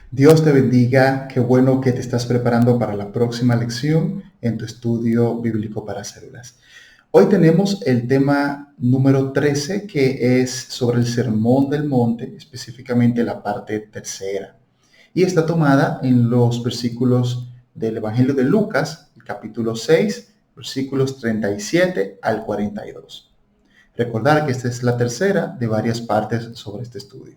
Dios te bendiga, qué bueno que te estás preparando para la próxima lección en tu estudio bíblico para células. Hoy tenemos el tema número 13 que es sobre el Sermón del Monte, específicamente la parte tercera. Y está tomada en los versículos del Evangelio de Lucas, el capítulo 6, versículos 37 al 42. Recordar que esta es la tercera de varias partes sobre este estudio.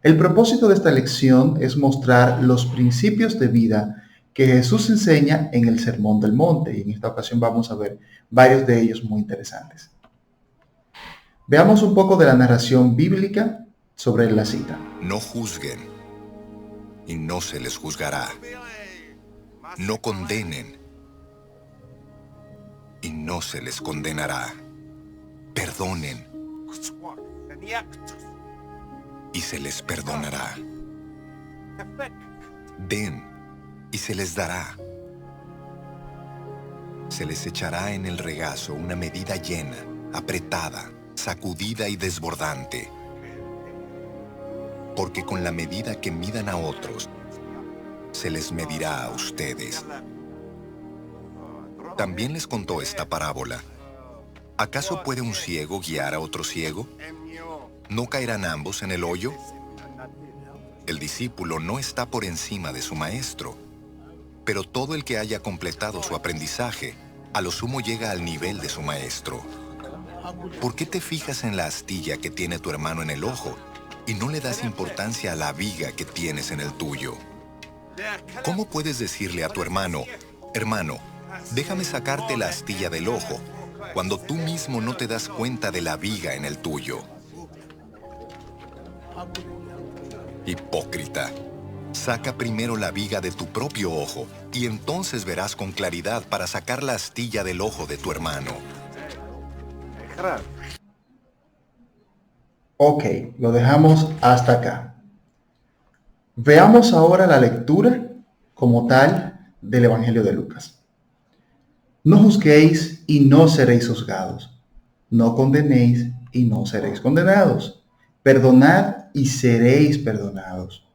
El propósito de esta lección es mostrar los principios de vida que Jesús enseña en el Sermón del Monte, y en esta ocasión vamos a ver varios de ellos muy interesantes. Veamos un poco de la narración bíblica sobre la cita. No juzguen, y no se les juzgará. No condenen, y no se les condenará. Perdonen, y se les perdonará. Den, y se les dará. Se les echará en el regazo una medida llena, apretada, sacudida y desbordante. Porque con la medida que midan a otros, se les medirá a ustedes. También les contó esta parábola. ¿Acaso puede un ciego guiar a otro ciego? ¿No caerán ambos en el hoyo? El discípulo no está por encima de su maestro, pero todo el que haya completado su aprendizaje, a lo sumo llega al nivel de su maestro. ¿Por qué te fijas en la astilla que tiene tu hermano en el ojo y no le das importancia a la viga que tienes en el tuyo? ¿Cómo puedes decirle a tu hermano, hermano, déjame sacarte la astilla del ojo, cuando tú mismo no te das cuenta de la viga en el tuyo? Hipócrita, saca primero la viga de tu propio ojo y entonces verás con claridad para sacar la astilla del ojo de tu hermano. Ok, lo dejamos hasta acá. Veamos ahora la lectura como tal del Evangelio de Lucas. No juzguéis y no seréis juzgados. No condenéis y no seréis condenados. Perdonad y seréis perdonados.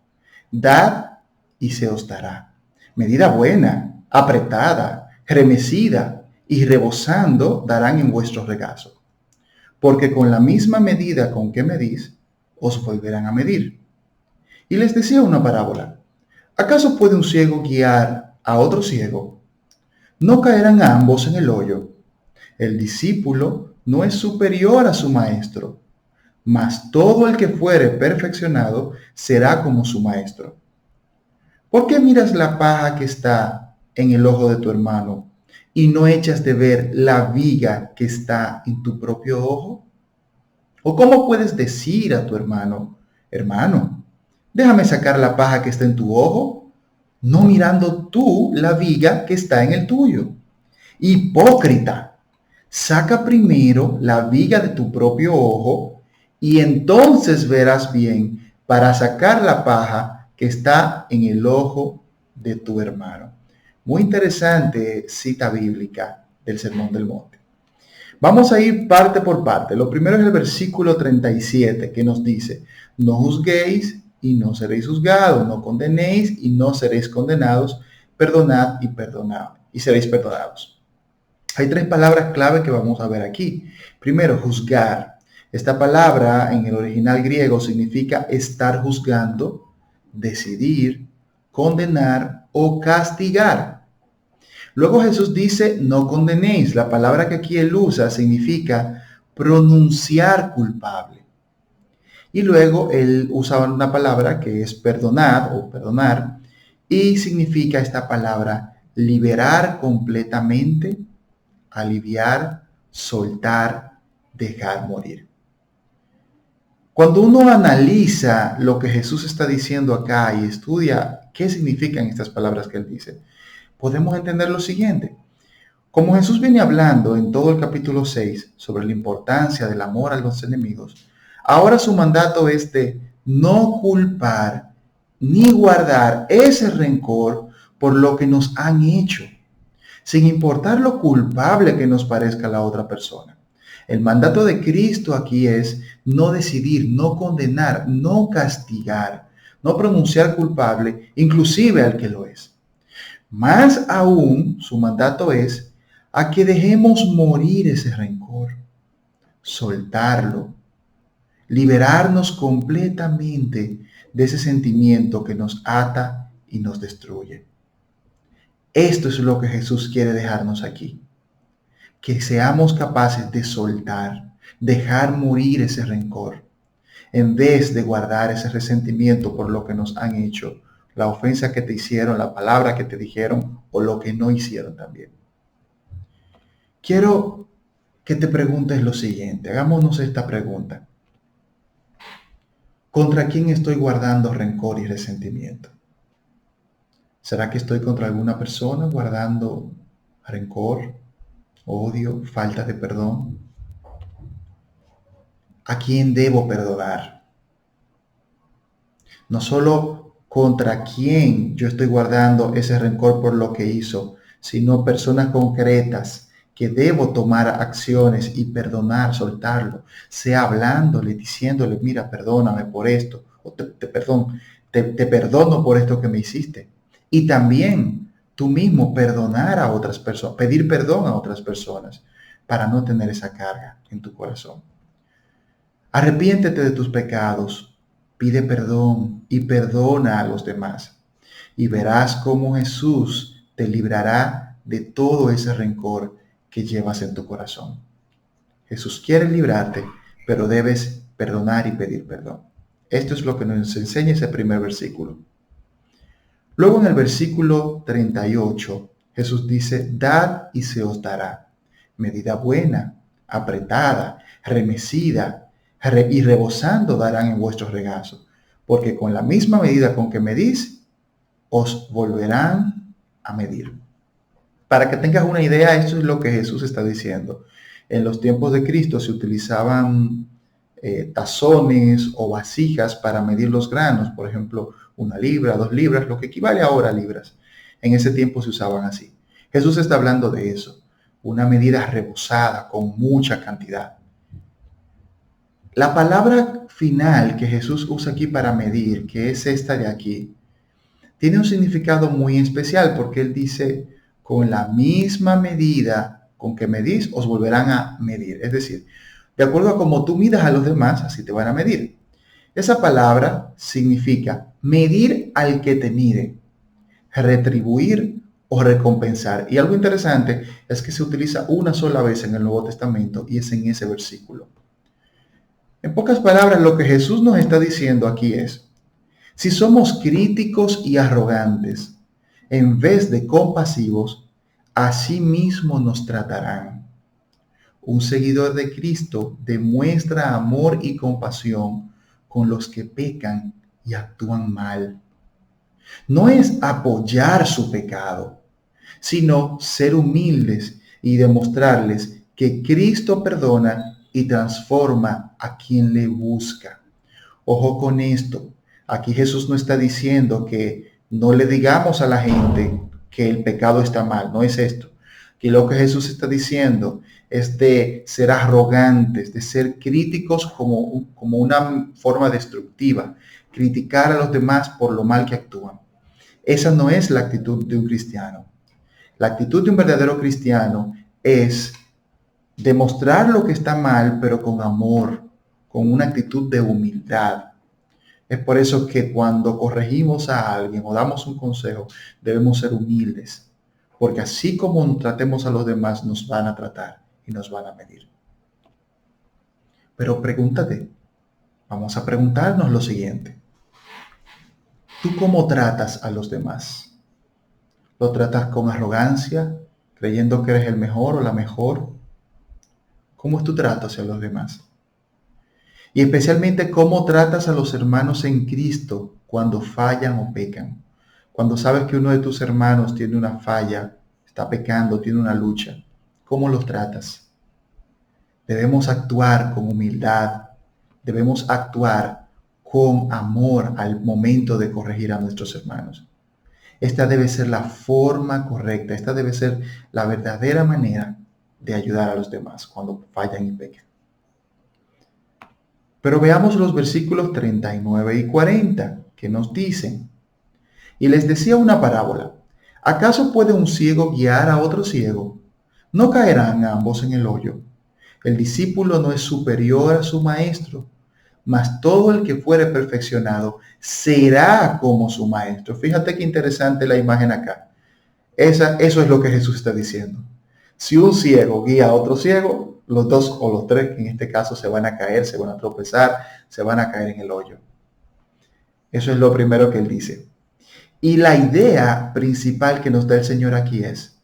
Dad y se os dará. Medida buena, apretada, remecida y rebosando darán en vuestro regazo. Porque con la misma medida con que medís, os volverán a medir. Y les decía una parábola. ¿Acaso puede un ciego guiar a otro ciego? ¿No caerán ambos en el hoyo? El discípulo no es superior a su maestro, mas todo el que fuere perfeccionado será como su maestro. ¿Por qué miras la paja que está en el ojo de tu hermano y no echas de ver la viga que está en tu propio ojo? ¿O cómo puedes decir a tu hermano, hermano, déjame sacar la paja que está en tu ojo, no mirando tú la viga que está en el tuyo? Hipócrita, saca primero la viga de tu propio ojo y entonces verás bien para sacar la paja que está en el ojo de tu hermano. Muy interesante cita bíblica del Sermón del Monte. Vamos a ir parte por parte. Lo primero es el versículo 37 que nos dice, no juzguéis y no seréis juzgados, no condenéis y no seréis condenados, perdonad y seréis perdonados. Hay tres palabras clave que vamos a ver aquí. Primero, juzgar. Esta palabra en el original griego significa estar juzgando, decidir, condenar o castigar. Luego Jesús dice, no condenéis. La palabra que aquí él usa significa pronunciar culpable. Y luego él usa una palabra que es perdonar o perdonar y significa esta palabra liberar completamente, aliviar, soltar, dejar morir. Cuando uno analiza lo que Jesús está diciendo acá y estudia qué significan estas palabras que él dice, podemos entender lo siguiente. Como Jesús viene hablando en todo el capítulo 6 sobre la importancia del amor a los enemigos, ahora su mandato es de no culpar ni guardar ese rencor por lo que nos han hecho, sin importar lo culpable que nos parezca la otra persona. El mandato de Cristo aquí es no decidir, no condenar, no castigar, no pronunciar culpable, inclusive al que lo es. Más aún, su mandato es a que dejemos morir ese rencor, soltarlo, liberarnos completamente de ese sentimiento que nos ata y nos destruye. Esto es lo que Jesús quiere dejarnos aquí, que seamos capaces de soltar, dejar morir ese rencor, en vez de guardar ese resentimiento por lo que nos han hecho, la ofensa que te hicieron, la palabra que te dijeron o lo que no hicieron también. Quiero que te preguntes lo siguiente, hagámonos esta pregunta. ¿Contra quién estoy guardando rencor y resentimiento? ¿Será que estoy contra alguna persona guardando rencor, odio, falta de perdón? ¿A quién debo perdonar? No solo contra quién yo estoy guardando ese rencor por lo que hizo, sino personas concretas que debo tomar acciones y perdonar, soltarlo, sea hablándole, diciéndole, mira, perdóname por esto, o te perdono por esto que me hiciste. Y también tú mismo perdonar a otras personas, pedir perdón a otras personas para no tener esa carga en tu corazón. Arrepiéntete de tus pecados, pide perdón y perdona a los demás. Y verás cómo Jesús te librará de todo ese rencor que llevas en tu corazón. Jesús quiere librarte, pero debes perdonar y pedir perdón. Esto es lo que nos enseña ese primer versículo. Luego en el versículo 38, Jesús dice, dad y se os dará. Medida buena, apretada, remecida y rebosando darán en vuestro regazo, porque con la misma medida con que medís, os volverán a medir. Para que tengas una idea, esto es lo que Jesús está diciendo. En los tiempos de Cristo se utilizaban tazones o vasijas para medir los granos, por ejemplo, 1 libra, 2 libras, lo que equivale ahora a libras. En ese tiempo se usaban así. Jesús está hablando de eso, una medida rebosada con mucha cantidad. La palabra final que Jesús usa aquí para medir, que es esta de aquí, tiene un significado muy especial porque Él dice, con la misma medida con que medís, os volverán a medir. Es decir, de acuerdo a cómo tú midas a los demás, así te van a medir. Esa palabra significa medir al que te mide, retribuir o recompensar. Y algo interesante es que se utiliza una sola vez en el Nuevo Testamento y es en ese versículo. En pocas palabras, lo que Jesús nos está diciendo aquí es, si somos críticos y arrogantes, en vez de compasivos, así mismo nos tratarán. Un seguidor de Cristo demuestra amor y compasión con los que pecan y actúan mal. No es apoyar su pecado, sino ser humildes y demostrarles que Cristo perdona y transforma a quien le busca. Ojo con esto. Aquí Jesús no está diciendo que no le digamos a la gente que el pecado está mal. No es esto. Que lo que Jesús está diciendo es de ser arrogantes, de ser críticos como una forma destructiva. Criticar a los demás por lo mal que actúan. Esa no es la actitud de un cristiano. La actitud de un verdadero cristiano es demostrar lo que está mal, pero con amor, con una actitud de humildad. Es por eso que cuando corregimos a alguien o damos un consejo, debemos ser humildes, porque así como tratemos a los demás, nos van a tratar y nos van a medir. Pero pregúntate, vamos a preguntarnos lo siguiente. ¿Tú cómo tratas a los demás? ¿Lo tratas con arrogancia, creyendo que eres el mejor o la mejor? ¿Cómo es tu trato hacia los demás? Y especialmente, ¿cómo tratas a los hermanos en Cristo cuando fallan o pecan? Cuando sabes que uno de tus hermanos tiene una falla, está pecando, tiene una lucha, ¿cómo los tratas? Debemos actuar con humildad, debemos actuar con amor al momento de corregir a nuestros hermanos. Esta debe ser la forma correcta, esta debe ser la verdadera manera de ayudar a los demás cuando fallan y pecan. Pero veamos los versículos 39 y 40. que nos dicen. Y les decía una parábola. ¿Acaso puede un ciego guiar a otro ciego? ¿No caerán ambos en el hoyo? El discípulo no es superior a su maestro, mas todo el que fuere perfeccionado será como su maestro. Fíjate qué interesante la imagen acá. Eso es lo que Jesús está diciendo. Si un ciego guía a otro ciego, los dos o los tres, en este caso, se van a caer, se van a tropezar, se van a caer en el hoyo. Eso es lo primero que él dice. Y la idea principal que nos da el Señor aquí es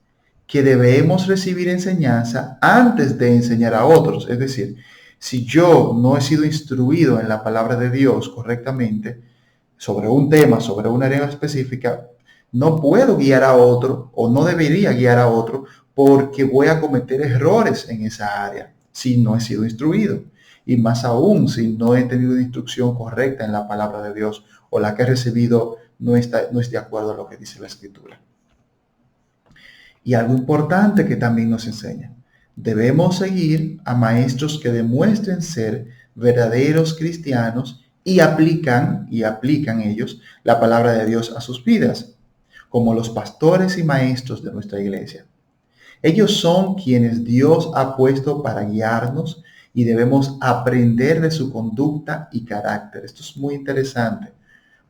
que debemos recibir enseñanza antes de enseñar a otros. Es decir, si yo no he sido instruido en la palabra de Dios correctamente sobre un tema, sobre una área específica, no puedo guiar a otro o no debería guiar a otro porque voy a cometer errores en esa área si no he sido instruido. Y más aún si no he tenido una instrucción correcta en la palabra de Dios o la que he recibido no es de acuerdo a lo que dice la Escritura. Y algo importante que también nos enseña. Debemos seguir a maestros que demuestren ser verdaderos cristianos y aplican ellos la palabra de Dios a sus vidas, como los pastores y maestros de nuestra iglesia. Ellos son quienes Dios ha puesto para guiarnos y debemos aprender de su conducta y carácter. Esto es muy interesante,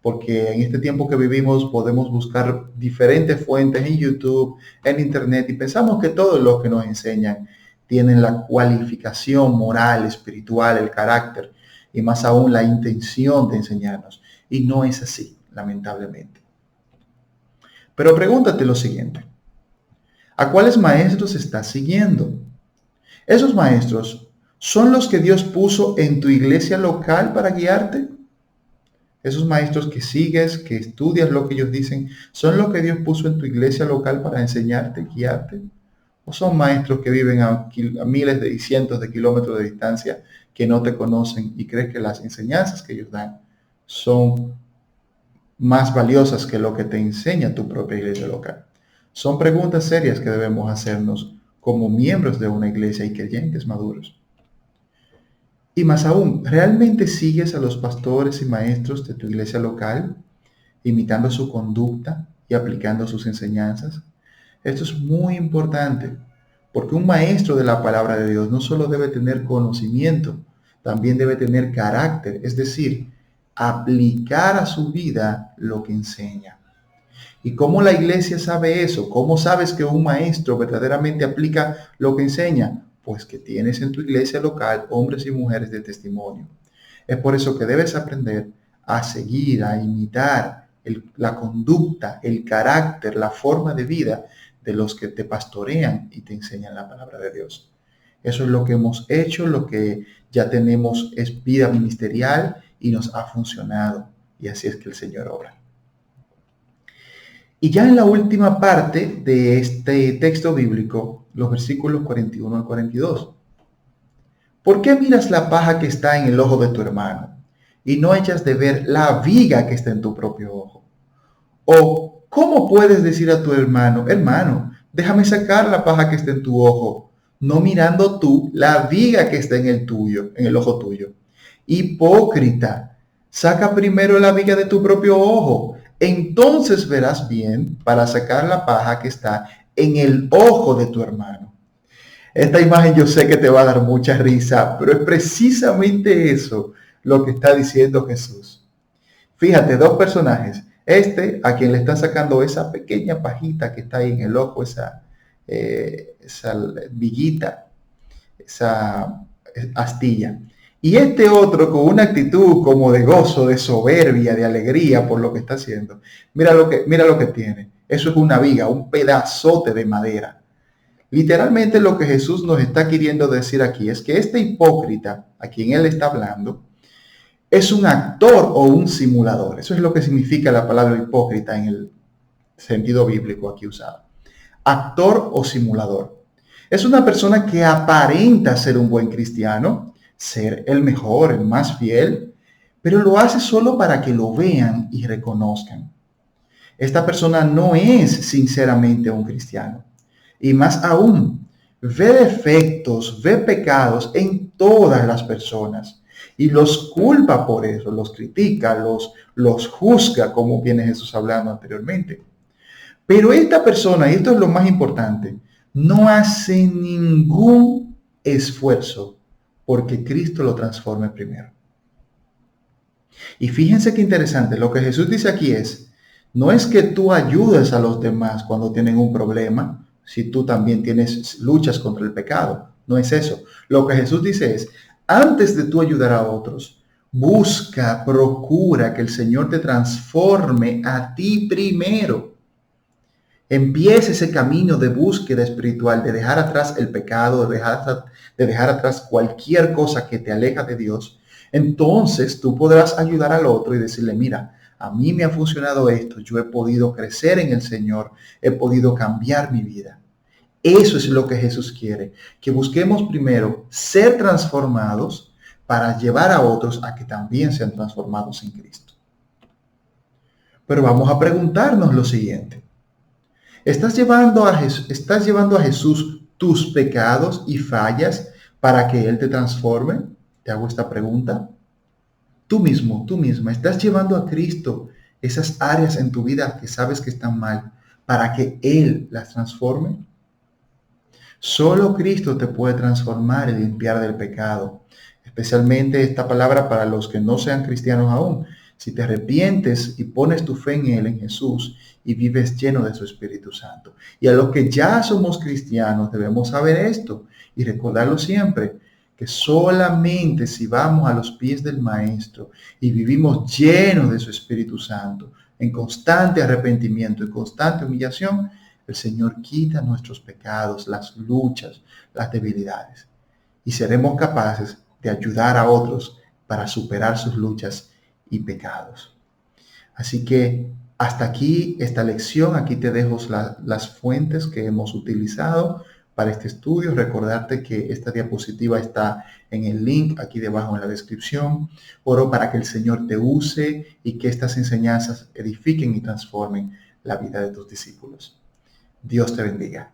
porque en este tiempo que vivimos podemos buscar diferentes fuentes en YouTube, en Internet, y pensamos que todo lo que nos enseñan tienen la cualificación moral, espiritual, el carácter, y más aún la intención de enseñarnos. Y no es así, lamentablemente. Pero pregúntate lo siguiente. ¿A cuáles maestros estás siguiendo? ¿Esos maestros son los que Dios puso en tu iglesia local para guiarte? Esos maestros que sigues, que estudias lo que ellos dicen, ¿son los que Dios puso en tu iglesia local para enseñarte, guiarte? ¿O son maestros que viven a miles y cientos de kilómetros de distancia, que no te conocen y crees que las enseñanzas que ellos dan son más valiosas que lo que te enseña tu propia iglesia local? Son preguntas serias que debemos hacernos como miembros de una iglesia y creyentes maduros. Y más aún, ¿realmente sigues a los pastores y maestros de tu iglesia local, imitando su conducta y aplicando sus enseñanzas? Esto es muy importante, porque un maestro de la palabra de Dios no solo debe tener conocimiento, también debe tener carácter, es decir, aplicar a su vida lo que enseña. ¿Y cómo la iglesia sabe eso? ¿Cómo sabes que un maestro verdaderamente aplica lo que enseña? Pues que tienes en tu iglesia local hombres y mujeres de testimonio. Es por eso que debes aprender a seguir, a imitar la conducta, el carácter, la forma de vida de los que te pastorean y te enseñan la palabra de Dios. Eso es lo que hemos hecho, lo que ya tenemos es vida ministerial y nos ha funcionado. Y así es que el Señor obra. Y ya en la última parte de este texto bíblico, los versículos 41 al 42. ¿Por qué miras la paja que está en el ojo de tu hermano y no echas de ver la viga que está en tu propio ojo? ¿O cómo puedes decir a tu hermano, hermano, déjame sacar la paja que está en tu ojo, no mirando tú la viga que está en el tuyo, en el ojo tuyo? Hipócrita, saca primero la viga de tu propio ojo, entonces verás bien para sacar la paja que está en el ojo de tu hermano. Esta imagen yo sé que te va a dar mucha risa, pero es precisamente eso lo que está diciendo Jesús. Fíjate, dos personajes. A quien le está sacando esa pequeña pajita que está ahí en el ojo, esa viguita, esa astilla. Y este otro con una actitud como de gozo, de soberbia, de alegría por lo que está haciendo. Mira lo que tiene. Eso es una viga, un pedazote de madera. Literalmente lo que Jesús nos está queriendo decir aquí es que este hipócrita, a quien él está hablando, es un actor o un simulador. Eso es lo que significa la palabra hipócrita en el sentido bíblico aquí usado. Actor o simulador. Es una persona que aparenta ser un buen cristiano, ser el mejor, el más fiel, pero lo hace solo para que lo vean y reconozcan. Esta persona no es sinceramente un cristiano. Y más aún, ve defectos, ve pecados en todas las personas. y los culpa por eso, los critica, los juzga, como viene Jesús hablando anteriormente. Pero esta persona, y esto es lo más importante, no hace ningún esfuerzo porque Cristo lo transforme primero. Y fíjense qué interesante, lo que Jesús dice aquí no es que tú ayudes a los demás cuando tienen un problema, si tú también tienes luchas contra el pecado, no es eso. Lo que Jesús dice antes de tú ayudar a otros, busca, procura que el Señor te transforme a ti primero. Empieza ese camino de búsqueda espiritual, de dejar atrás el pecado, de dejar atrás cualquier cosa que te aleja de Dios. Entonces tú podrás ayudar al otro y decirle, mira, a mí me ha funcionado esto, yo he podido crecer en el Señor, he podido cambiar mi vida. Eso es lo que Jesús quiere, que busquemos primero ser transformados para llevar a otros a que también sean transformados en Cristo. Pero vamos a preguntarnos lo siguiente. ¿Estás llevando a Jesús tus pecados y fallas para que Él te transforme? Te hago esta pregunta. Tú mismo, tú misma, ¿estás llevando a Cristo esas áreas en tu vida que sabes que están mal para que Él las transforme? Solo Cristo te puede transformar y limpiar del pecado. Especialmente esta palabra para los que no sean cristianos aún. Si te arrepientes y pones tu fe en Él, en Jesús, y vives lleno de su Espíritu Santo. Y a los que ya somos cristianos debemos saber esto y recordarlo siempre, que solamente si vamos a los pies del Maestro y vivimos llenos de su Espíritu Santo, en constante arrepentimiento y constante humillación, el Señor quita nuestros pecados, las luchas, las debilidades. Y seremos capaces de ayudar a otros para superar sus luchas y pecados. Así que hasta aquí esta lección. Aquí te dejo las fuentes que hemos utilizado para este estudio. Recordarte que esta diapositiva está en el link aquí debajo en la descripción. Oro para que el Señor te use y que estas enseñanzas edifiquen y transformen la vida de tus discípulos. Dios te bendiga.